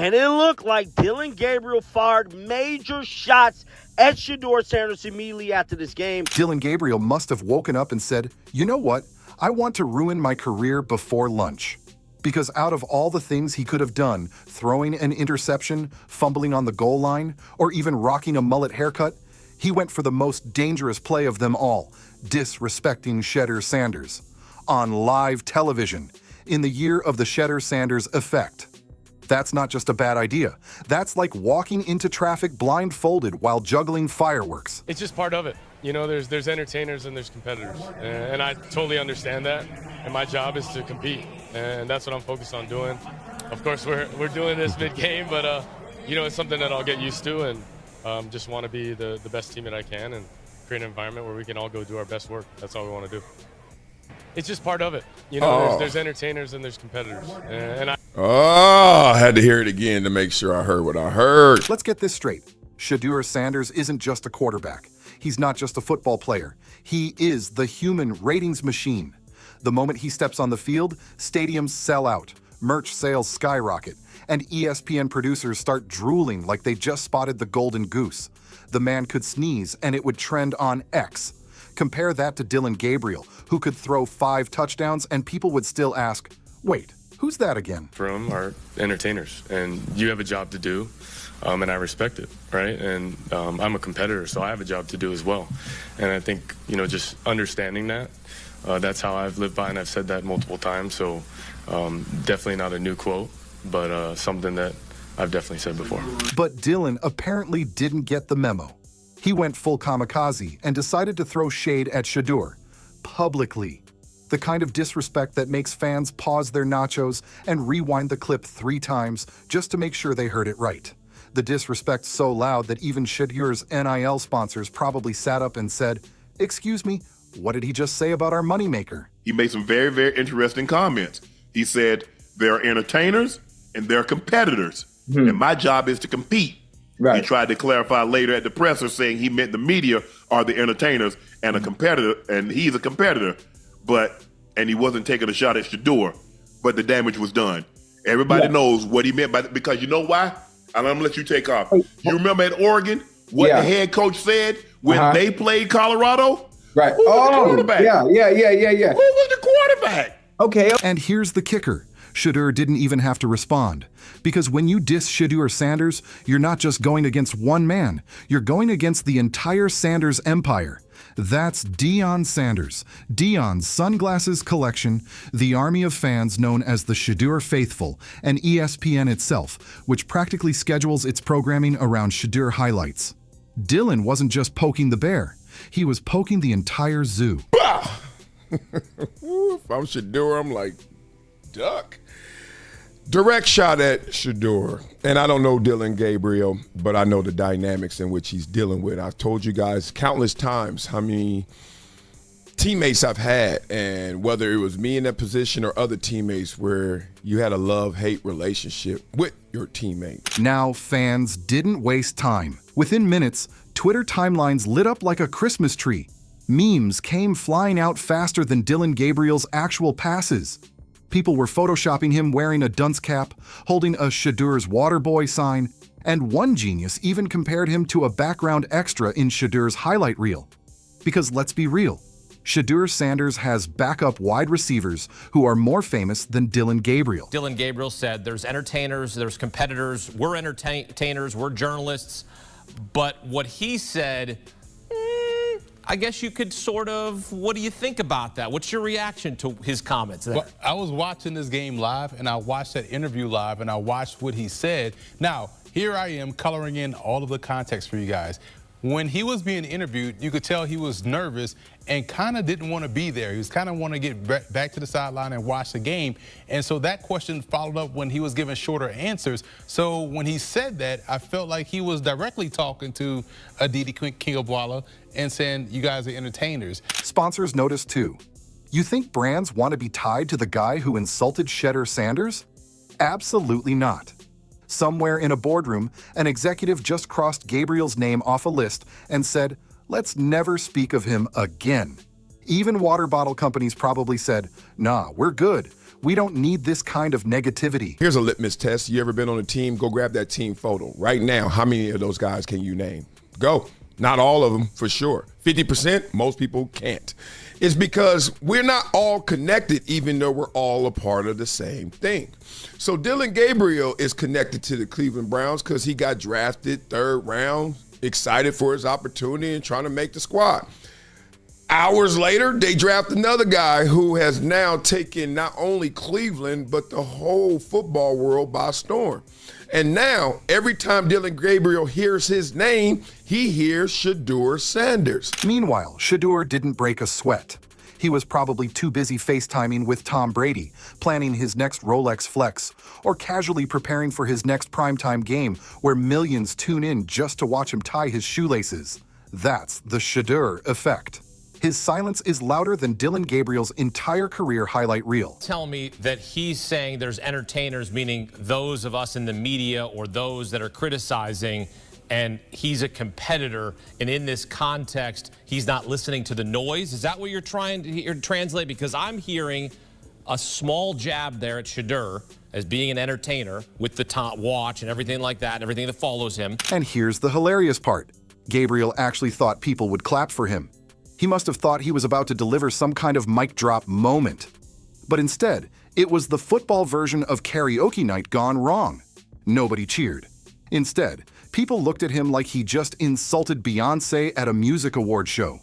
And it looked like Dillon Gabriel fired major shots at Shedeur Sanders immediately after this game. Dillon Gabriel must have woken up and said, you know what? I want to ruin my career before lunch. Because out of all the things he could have done, throwing an interception, fumbling on the goal line, or even rocking a mullet haircut, he went for the most dangerous play of them all, disrespecting Shedeur Sanders. On live television, in the year of the Shedeur Sanders effect. That's not just a bad idea. That's like walking into traffic blindfolded while juggling fireworks. It's just part of it. You know, there's entertainers and there's competitors. And I totally understand that. And my job is to compete. And that's what I'm focused on doing. Of course, we're doing this mid-game, but, you know, it's something that I'll get used to and just want to be the best team that I can and create an environment where we can all go do our best work. That's all we want to do. It's just part of it. You know, there's entertainers and there's competitors. I had to hear it again to make sure I heard what I heard. Let's get this straight. Shedeur Sanders isn't just a quarterback. He's not just a football player. He is the human ratings machine. The moment he steps on the field, stadiums sell out, merch sales skyrocket, and ESPN producers start drooling like they just spotted the golden goose. The man could sneeze and it would trend on X. Compare that to Dillon Gabriel, who could throw 5 touchdowns and people would still ask, wait, who's that again? From are entertainers, and you have a job to do, and I respect it, right? And I'm a competitor, so I have a job to do as well. And I think, you know, just understanding that, that's how I've lived by, and I've said that multiple times. So definitely not a new quote, but something that I've definitely said before. But Dillon apparently didn't get the memo. He went full kamikaze and decided to throw shade at Shedeur, publicly. The kind of disrespect that makes fans pause their nachos and rewind the clip 3 times just to make sure they heard it right. The disrespect so loud that even Shedeur's NIL sponsors probably sat up and said, excuse me, what did he just say about our moneymaker? He made some very, very interesting comments. He said, there are entertainers and there are competitors, and my job is to compete. Right. He tried to clarify later at the presser saying he meant the media are the entertainers and a competitor, and he's a competitor, and he wasn't taking a shot at Shedeur, but the damage was done. Everybody knows what he meant by that, because you know why? I'm gonna let you take off. You remember at Oregon what the head coach said when they played Colorado? Right. Who was the quarterback? Yeah. Who was the quarterback? Okay. And here's the kicker. Shedeur didn't even have to respond. Because when you diss Shedeur Sanders, you're not just going against one man, you're going against the entire Sanders empire. That's Deion Sanders, Deion's Sunglasses Collection, the army of fans known as the Shedeur Faithful, and ESPN itself, which practically schedules its programming around Shedeur highlights. Dillon wasn't just poking the bear, he was poking the entire zoo. If I'm Shedeur, I'm like, duck. Direct shot at Shedeur. And I don't know Dillon Gabriel, but I know the dynamics in which he's dealing with. I've told you guys countless times how many teammates I've had, and whether it was me in that position or other teammates, where you had a love-hate relationship with your teammate. Now fans didn't waste time. Within minutes, Twitter timelines lit up like a Christmas tree. Memes came flying out faster than Dillon Gabriel's actual passes. People were photoshopping him wearing a dunce cap, holding a Shedeur's Waterboy sign, and one genius even compared him to a background extra in Shedeur's highlight reel. Because let's be real, Shedeur Sanders has backup wide receivers who are more famous than Dillon Gabriel. Dillon Gabriel said there's entertainers, there's competitors, we're entertainers, we're journalists. But what he said, I guess you could sort of, what do you think about that? What's your reaction to his comments there? Well, I was watching this game live, and I watched that interview live, and I watched what he said. Now, here I am coloring in all of the context for you guys. When he was being interviewed, you could tell he was nervous and kind of didn't want to be there. He was kind of want to get back to the sideline and watch the game. And so that question followed up when he was given shorter answers. So when he said that, I felt like he was directly talking to Aditi Kingabwala and saying, you guys are entertainers. Sponsors noticed too. You think brands want to be tied to the guy who insulted Shedeur Sanders? Absolutely not. Somewhere in a boardroom, an executive just crossed Gabriel's name off a list and said, let's never speak of him again. Even water bottle companies probably said, nah, we're good. We don't need this kind of negativity. Here's a litmus test. You ever been on a team? Go grab that team photo. Right now, how many of those guys can you name? Go. Not all of them, for sure. 50%, most people can't. It's because we're not all connected, even though we're all a part of the same thing. So Dillon Gabriel is connected to the Cleveland Browns because he got drafted 3rd round, excited for his opportunity and trying to make the squad. Hours later, they draft another guy who has now taken not only Cleveland, but the whole football world by storm. And now, every time Dillon Gabriel hears his name, he hears Shedeur Sanders. Meanwhile, Shedeur didn't break a sweat. He was probably too busy FaceTiming with Tom Brady, planning his next Rolex flex, or casually preparing for his next primetime game where millions tune in just to watch him tie his shoelaces. That's the Shedeur effect. His silence is louder than Dillon Gabriel's entire career highlight reel. Tell me that he's saying there's entertainers, meaning those of us in the media or those that are criticizing, and he's a competitor, and in this context, he's not listening to the noise. Is that what you're trying to translate? Because I'm hearing a small jab there at Shedeur as being an entertainer with the top watch and everything like that, and everything that follows him. And here's the hilarious part. Gabriel actually thought people would clap for him. He must have thought he was about to deliver some kind of mic drop moment. But instead, it was the football version of karaoke night gone wrong. Nobody cheered. Instead, people looked at him like he just insulted Beyoncé at a music award show.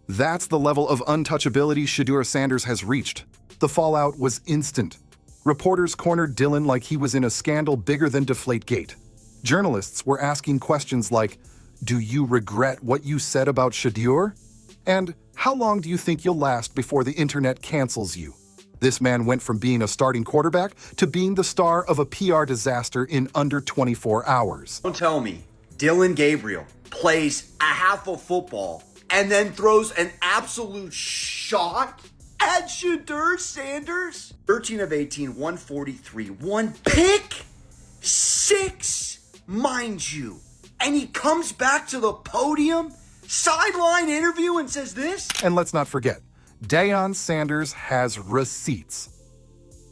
That's the level of untouchability Shedeur Sanders has reached. The fallout was instant. Reporters cornered Dillon like he was in a scandal bigger than Deflategate. Journalists were asking questions like, "Do you regret what you said about Shedeur?" And "How long do you think you'll last before the internet cancels you?" This man went from being a starting quarterback to being the star of a PR disaster in under 24 hours. Don't tell me Dillon Gabriel plays a half of football and then throws an absolute shot at Shedeur Sanders. 13 of 18, 143, 1 pick, 6, mind you. And he comes back to the podium, sideline interview, and says this. And let's not forget, Deion Sanders has receipts.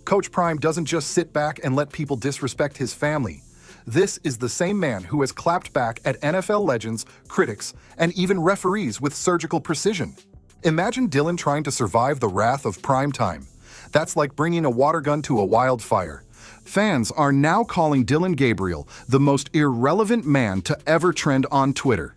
Coach Prime doesn't just sit back and let people disrespect his family. This is the same man who has clapped back at NFL legends, critics, and even referees with surgical precision. Imagine Dillon trying to survive the wrath of prime time. That's like bringing a water gun to a wildfire. Fans are now calling Dillon Gabriel the most irrelevant man to ever trend on Twitter.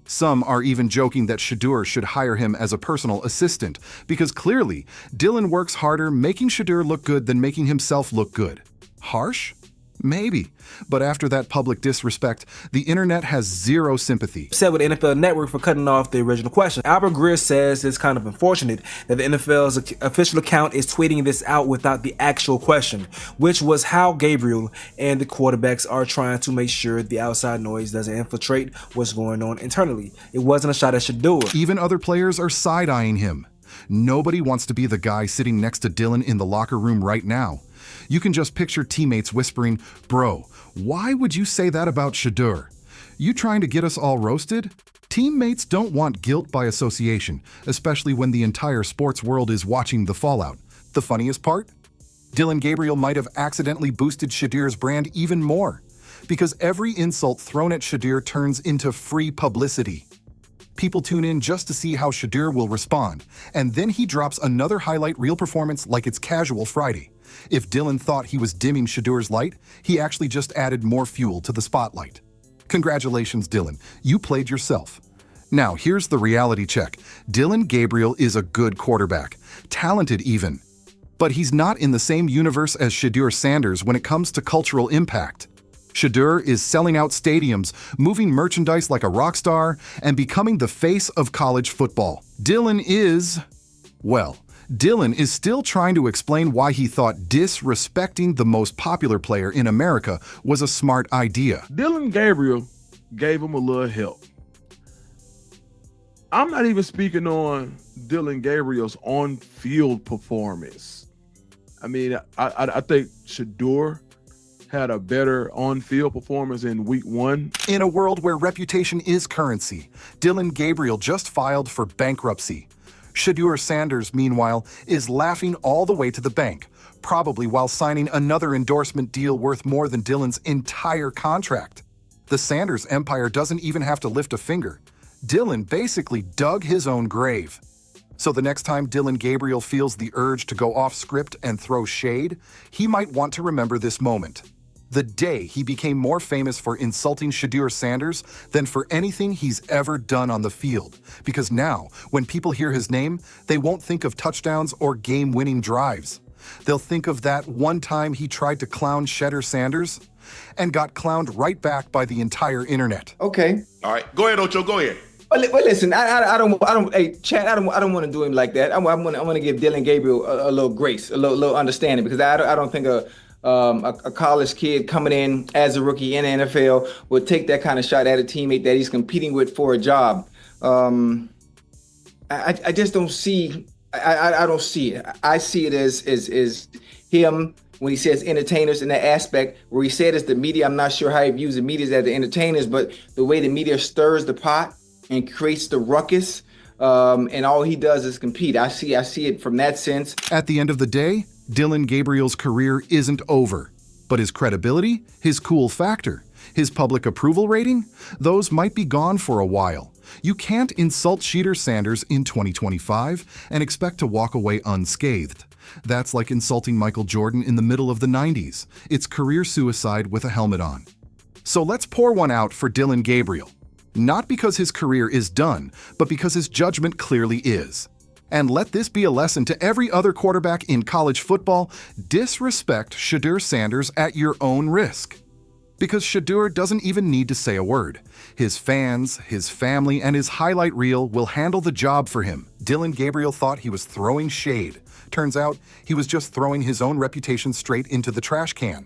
Some are even joking that Shedeur should hire him as a personal assistant, because clearly, Dillon works harder making Shedeur look good than making himself look good. Harsh? Maybe. But after that public disrespect, the internet has zero sympathy. Said with the NFL Network for cutting off the original question. Albert Greer says it's kind of unfortunate that the NFL's official account is tweeting this out without the actual question, which was how Gabriel and the quarterbacks are trying to make sure the outside noise doesn't infiltrate what's going on internally. It wasn't a shot at Shedeur. Even other players are side-eyeing him. Nobody wants to be the guy sitting next to Dillon in the locker room right now. You can just picture teammates whispering, "Bro, why would you say that about Shedeur? You trying to get us all roasted?" Teammates don't want guilt by association, especially when the entire sports world is watching the fallout. The funniest part? Dillon Gabriel might have accidentally boosted Shedeur's brand even more, because every insult thrown at Shedeur turns into free publicity. People tune in just to see how Shedeur will respond, and then he drops another highlight reel performance like it's casual Friday. If Dillon thought he was dimming Shedeur's light, he actually just added more fuel to the spotlight. Congratulations, Dillon. You played yourself. Now, here's the reality check. Dillon Gabriel is a good quarterback, talented even. But he's not in the same universe as Shedeur Sanders when it comes to cultural impact. Shedeur is selling out stadiums, moving merchandise like a rock star, and becoming the face of college football. Dillon is still trying to explain why he thought disrespecting the most popular player in America was a smart idea. Dillon Gabriel gave him a little help. I'm not even speaking on Dillon Gabriel's on-field performance. I mean, I think Shedeur had a better on-field performance in week 1. In a world where reputation is currency, Dillon Gabriel just filed for bankruptcy. Shedeur Sanders, meanwhile, is laughing all the way to the bank, probably while signing another endorsement deal worth more than Dillon's entire contract. The Sanders empire doesn't even have to lift a finger. Dillon basically dug his own grave. So the next time Dillon Gabriel feels the urge to go off script and throw shade, he might want to remember this moment. The day he became more famous for insulting Shedeur Sanders than for anything he's ever done on the field. Because now, when people hear his name, they won't think of touchdowns or game-winning drives. They'll think of that one time he tried to clown Shedeur Sanders and got clowned right back by the entire internet. Okay. All right, go ahead, Ocho. Go ahead. Well, listen, I don't. Hey, Chad, I don't want to do him like that. I want to give Dillon Gabriel a little grace, a little understanding, because I don't think a college kid coming in as a rookie in the NFL would take that kind of shot at a teammate that he's competing with for a job. I just don't see. I don't see it. I see it as him when he says entertainers in that aspect where he said it's the media. I'm not sure how he views the media as the entertainers, but the way the media stirs the pot and creates the ruckus, and all he does is compete. I see it from that sense. At the end of the day, Dillon Gabriel's career isn't over, but his credibility, his cool factor, his public approval rating, those might be gone for a while. You can't insult Shedeur Sanders in 2025 and expect to walk away unscathed. That's like insulting Michael Jordan in the middle of the 90s. It's career suicide with a helmet on. So let's pour one out for Dillon Gabriel. Not because his career is done, but because his judgment clearly is. And let this be a lesson to every other quarterback in college football: disrespect Shedeur Sanders at your own risk. Because Shedeur doesn't even need to say a word. His fans, his family, and his highlight reel will handle the job for him. Dillon Gabriel thought he was throwing shade. Turns out, he was just throwing his own reputation straight into the trash can.